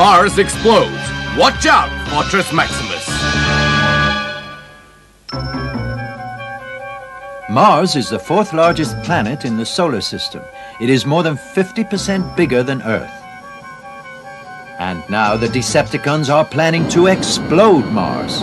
Mars explodes. Watch out, Fortress Maximus. Mars is the fourth largest planet in the solar system. It is more than 50% bigger than Earth. And now the Decepticons are planning to explode Mars.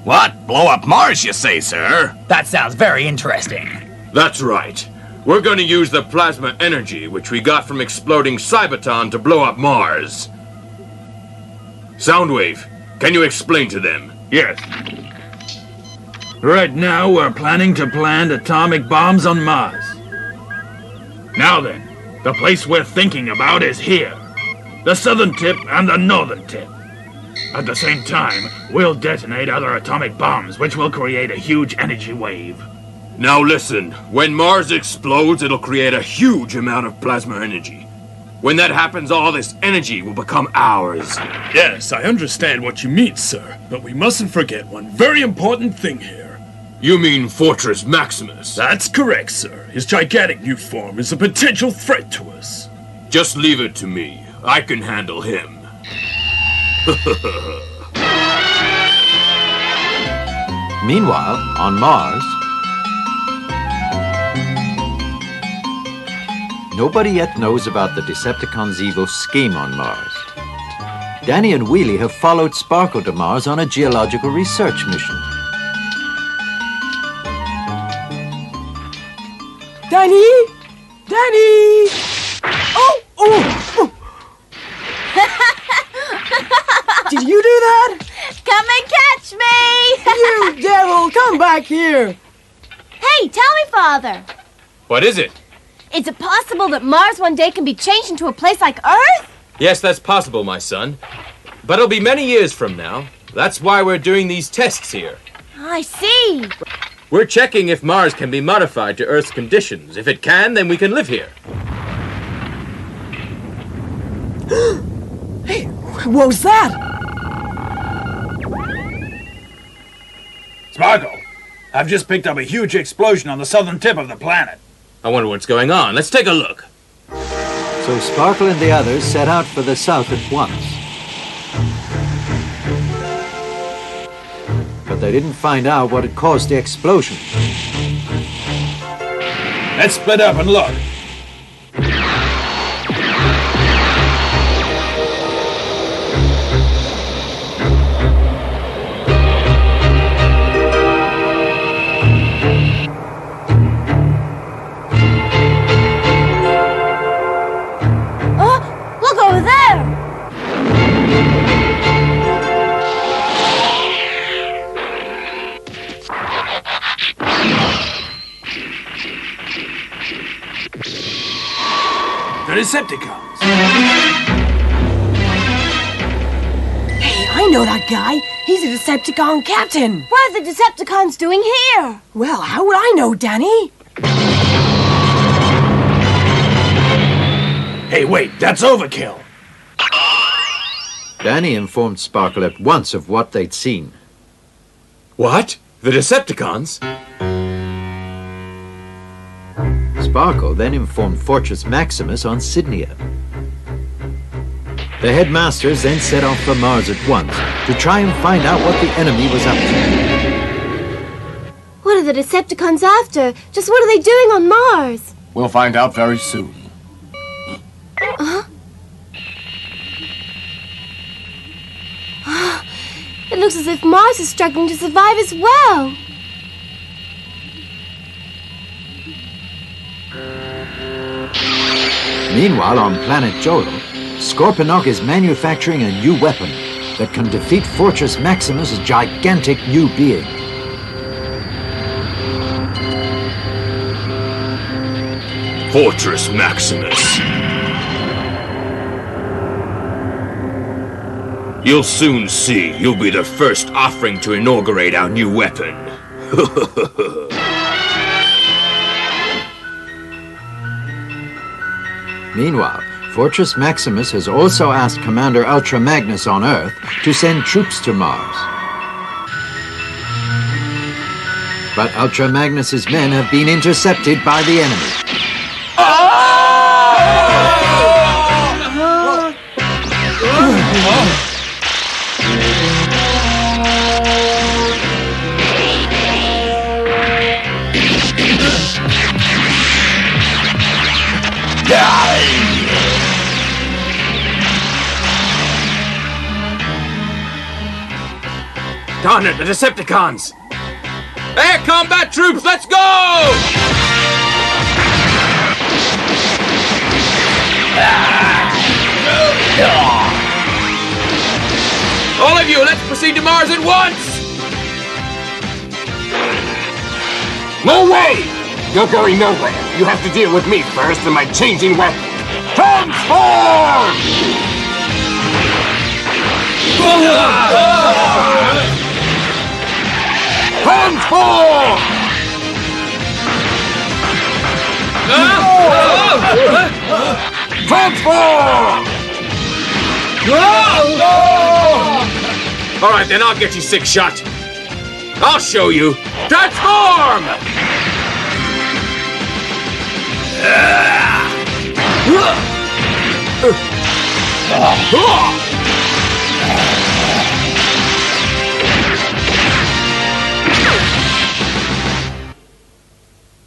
What? Blow up Mars, you say, sir? That sounds very interesting. That's right. We're going to use the plasma energy which we got from exploding Cybertron to blow up Mars. Soundwave, can you explain to them? Yes. Right now, we're planning to plant atomic bombs on Mars. Now then, the place we're thinking about is here. The southern tip and the northern tip. At the same time, we'll detonate other atomic bombs, which will create a huge energy wave. Now listen, when Mars explodes, it'll create a huge amount of plasma energy. When that happens, all this energy will become ours. Yes, I understand what you mean, sir, but we mustn't forget one very important thing here. You mean Fortress Maximus? That's correct, sir. His gigantic new form is a potential threat to us. Just leave it to me. I can handle him. Meanwhile, on Mars, nobody yet knows about the Decepticons' evil scheme on Mars. Danny and Wheelie have followed Sparkle to Mars on a geological research mission. Danny! Danny! Oh! Oh! Did you do that? Come and catch me! You devil, come back here! Hey, tell me, Father. What is it? Is it possible that Mars one day can be changed into a place like Earth? Yes, that's possible, my son. But it'll be many years from now. That's why we're doing these tests here. I see. We're checking if Mars can be modified to Earth's conditions. If it can, then we can live here. Hey, what was that? Sparkle, I've just picked up a huge explosion on the southern tip of the planet. I wonder what's going on. Let's take a look. So Sparkle and the others set out for the south at once. But they didn't find out what had caused the explosion. Let's split up and look. Look over there! The Decepticons. Hey, I know that guy. He's a Decepticon captain. What are the Decepticons doing here? Well, how would I know, Danny? Hey, wait, that's overkill. Danny informed Sparkle at once of what they'd seen. What? The Decepticons? Sparkle then informed Fortress Maximus on Sydney. The Headmasters then set off for Mars at once to try and find out what the enemy was up to. What are the Decepticons after? Just what are they doing on Mars? We'll find out very soon. It looks as if Mars is struggling to survive as well. Meanwhile, on planet Joel, Scorponok is manufacturing a new weapon that can defeat Fortress Maximus' gigantic new being. Fortress Maximus. You'll soon see. You'll be the first offering to inaugurate our new weapon. Meanwhile, Fortress Maximus has also asked Commander Ultra Magnus on Earth to send troops to Mars. But Ultra Magnus's men have been intercepted by the enemy. Darn it, the Decepticons! Air combat troops, let's go! All of you, let's proceed to Mars at once! No way! You're going nowhere. You have to deal with me first and my changing weapon. Transform! Transform! Transform! All right, then I'll get you six shot. I'll show you. Transform!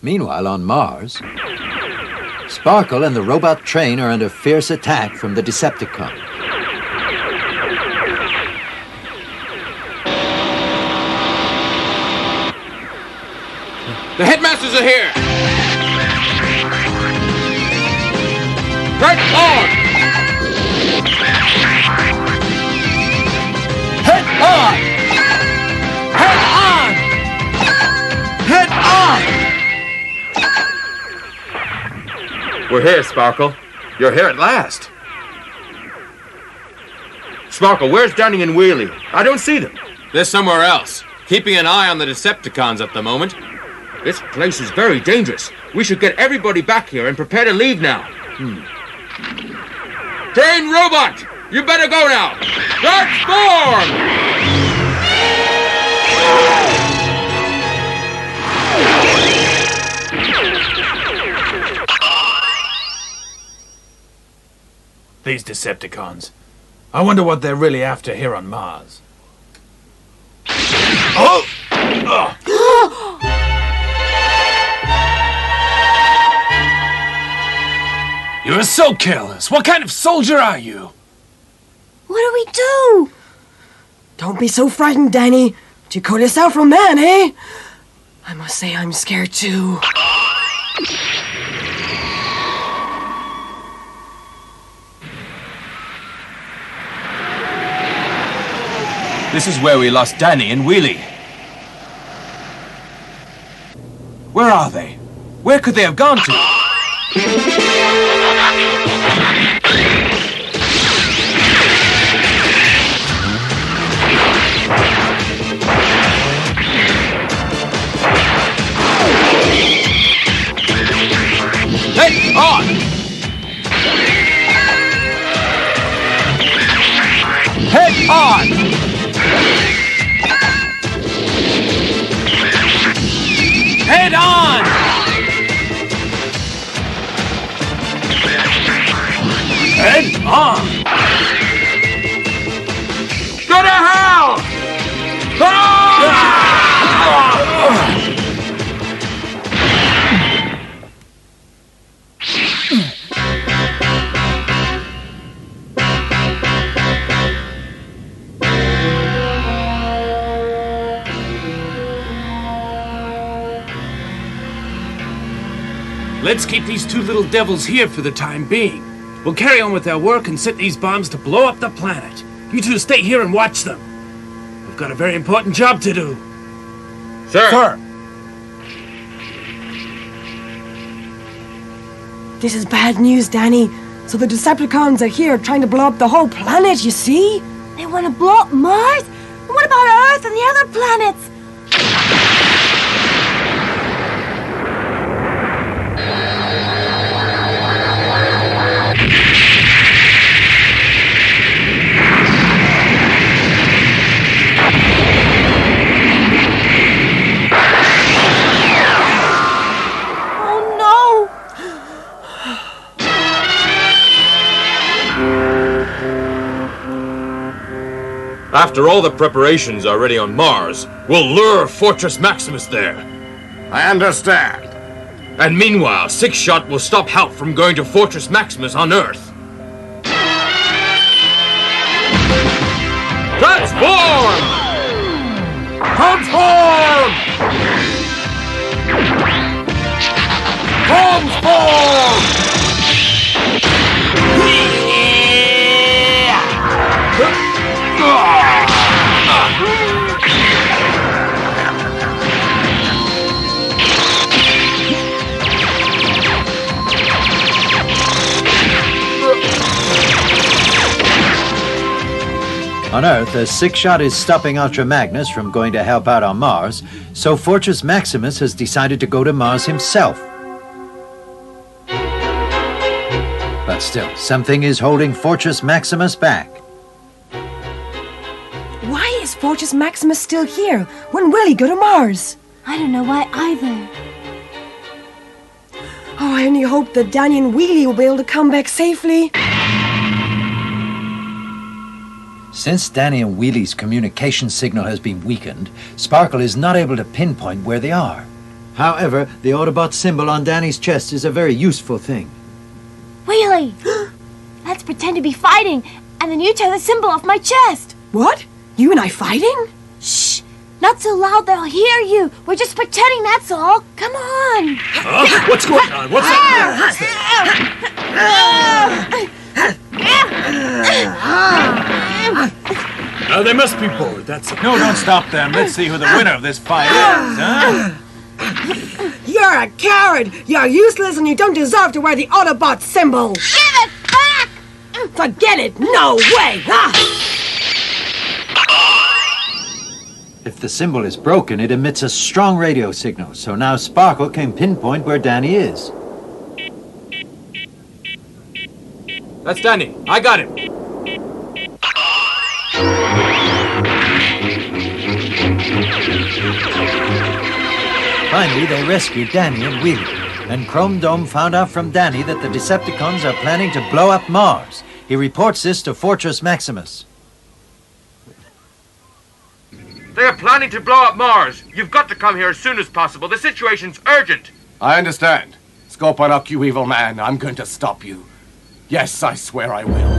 Meanwhile, on Mars, Sparkle and the robot train are under fierce attack from the Decepticon. The Headmasters are here! Right on! Head on! Head on! Head on! We're here, Sparkle. You're here at last. Sparkle, where's Dunning and Wheelie? I don't see them. They're somewhere else, keeping an eye on the Decepticons at the moment. This place is very dangerous. We should get everybody back here and prepare to leave now. Train robot! You better go now! Transform! These Decepticons. I wonder what they're really after here on Mars. Oh! You're so careless. What kind of soldier are you? What do we do? Don't be so frightened, Danny. Do you call yourself a man, eh? I must say I'm scared too. This is where we lost Danny and Wheelie. Where are they? Where could they have gone to? Head on! Head on! Head on! Head on! Go to hell! Let's keep these two little devils here for the time being. We'll carry on with our work and set these bombs to blow up the planet. You two stay here and watch them. We've got a very important job to do. Sir! Sir! This is bad news, Danny. So the Decepticons are here trying to blow up the whole planet, you see? They want to blow up Mars? What about Earth and the other planets? After all the preparations are ready on Mars, we'll lure Fortress Maximus there. I understand. And meanwhile, Six-Shot will stop help from going to Fortress Maximus on Earth. Transform! Transform! Transform! On Earth, as Six-Shot is stopping Ultra Magnus from going to help out on Mars, so Fortress Maximus has decided to go to Mars himself. But still, something is holding Fortress Maximus back. Why is Fortress Maximus still here? When will he go to Mars? I don't know why either. Oh, I only hope that Danny and Wheelie will be able to come back safely. Since Danny and Wheelie's communication signal has been weakened, Sparkle is not able to pinpoint where they are. However, the Autobot symbol on Danny's chest is a very useful thing. Wheelie! Let's pretend to be fighting, and then you tear the symbol off my chest. What? You and I fighting? Shh! Not so loud they'll hear you. We're just pretending, that's all. Come on. Huh? What's going on? What's they must be bored, that's it. No, don't stop them. Let's see who the winner of this fight is, huh? You're a coward! You're useless and you don't deserve to wear the Autobot symbol! Give it back! Forget it! No way! If the symbol is broken, it emits a strong radio signal, so now Sparkle can pinpoint where Danny is. That's Danny. I got him. Finally, they rescued Danny and Wheelie, and Chrome Dome found out from Danny that the Decepticons are planning to blow up Mars. He reports this to Fortress Maximus. They are planning to blow up Mars. You've got to come here as soon as possible. The situation's urgent. I understand. Scope on up, you evil man. I'm going to stop you. Yes, I swear I will.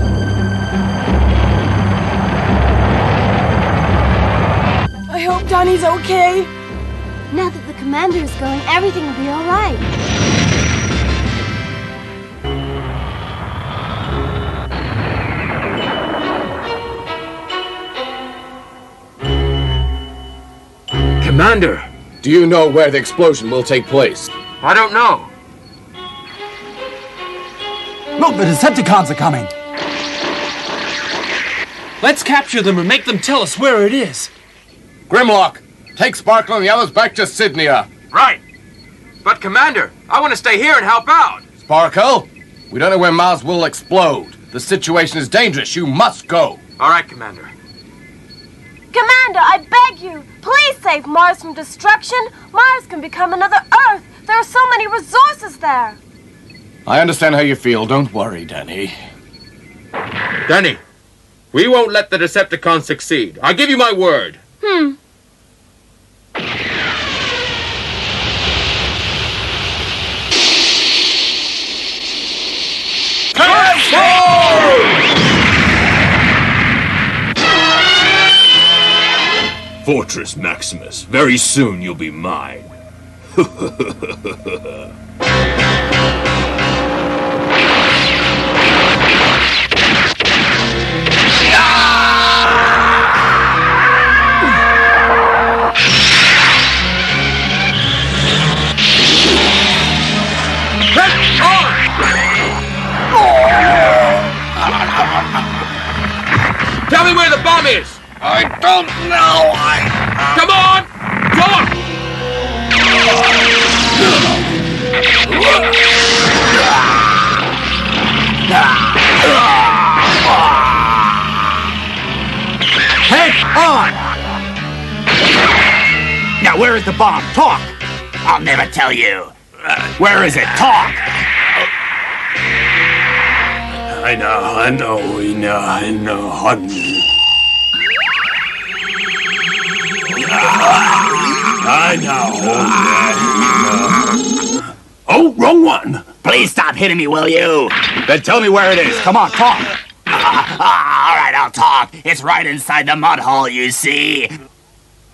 I hope Danny's okay. Now that the commander is going, everything will be all right. Commander! Do you know where the explosion will take place? I don't know. Look, the Decepticons are coming. Let's capture them and make them tell us where it is. Grimlock, take Sparkle and the others back to Sydney. Right. But, Commander, I want to stay here and help out. Sparkle, we don't know when Mars will explode. The situation is dangerous. You must go. All right, Commander. Commander, I beg you, please save Mars from destruction. Mars can become another Earth. There are so many resources there. I understand how you feel. Don't worry, Danny. Danny, we won't let the Decepticons succeed. I give you my word. Fortress Maximus, very soon you'll be mine. bomb is? I don't know. Come on! Talk! Head on! Now, where is the bomb? Talk! I'll never tell you. Where is it? Talk! I know. Oh, wrong one. Please stop hitting me, will you? Then tell me where it is. Come on, talk. All right, I'll talk. It's right inside the mud hole, you see.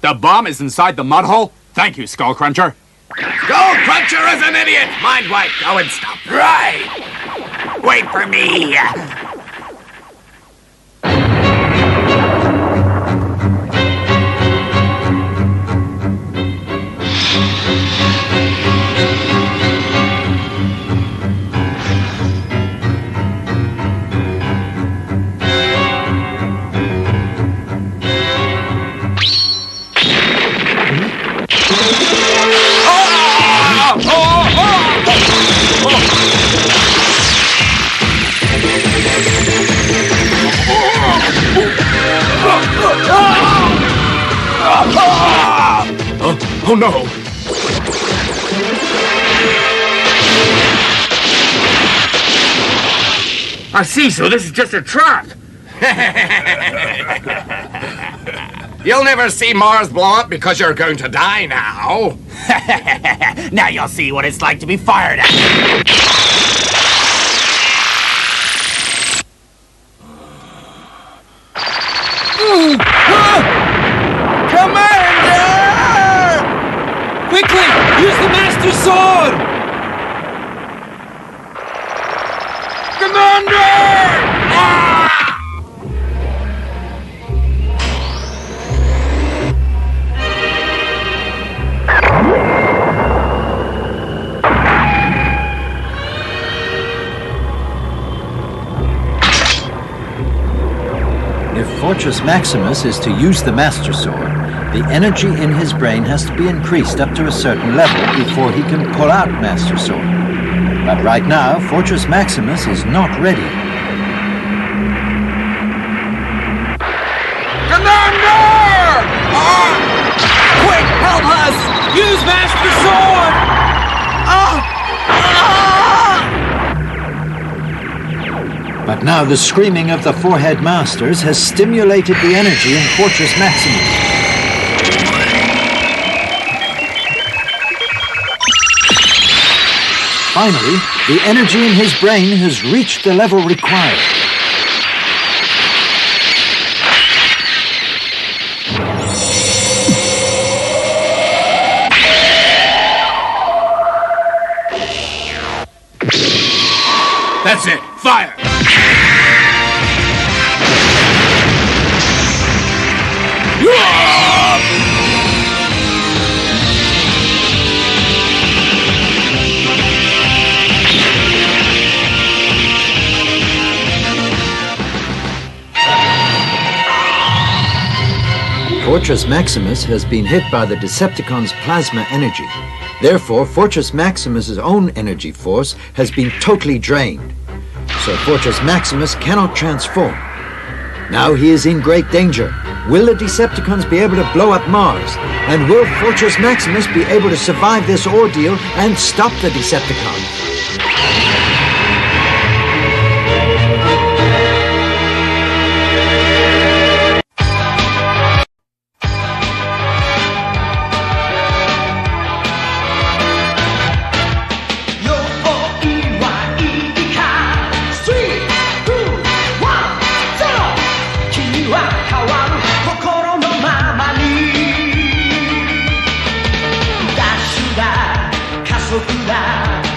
The bomb is inside the mud hole? Thank you, Skull Cruncher. Skull Cruncher is an idiot! Mind wipe, go and stop. Right! Wait for me! Oh no! I see, so this is just a trap. You'll never see Mars blow up because you're going to die now. Now you'll see what it's like to be fired at. Commander! Quickly! Use the Master Sword! Commander! If Fortress Maximus is to use the Master Sword, the energy in his brain has to be increased up to a certain level before he can pull out Master Sword. But right now, Fortress Maximus is not ready. Commander! Quick, help us! Use Master Sword! But now the screaming of the four Headmasters has stimulated the energy in Fortress Maximus. Finally, the energy in his brain has reached the level required. That's it. Fire! Fortress Maximus has been hit by the Decepticon's plasma energy. Therefore, Fortress Maximus's own energy force has been totally drained. So Fortress Maximus cannot transform. Now he is in great danger. Will the Decepticons be able to blow up Mars? And will Fortress Maximus be able to survive this ordeal and stop the Decepticons? Dashだ加速だ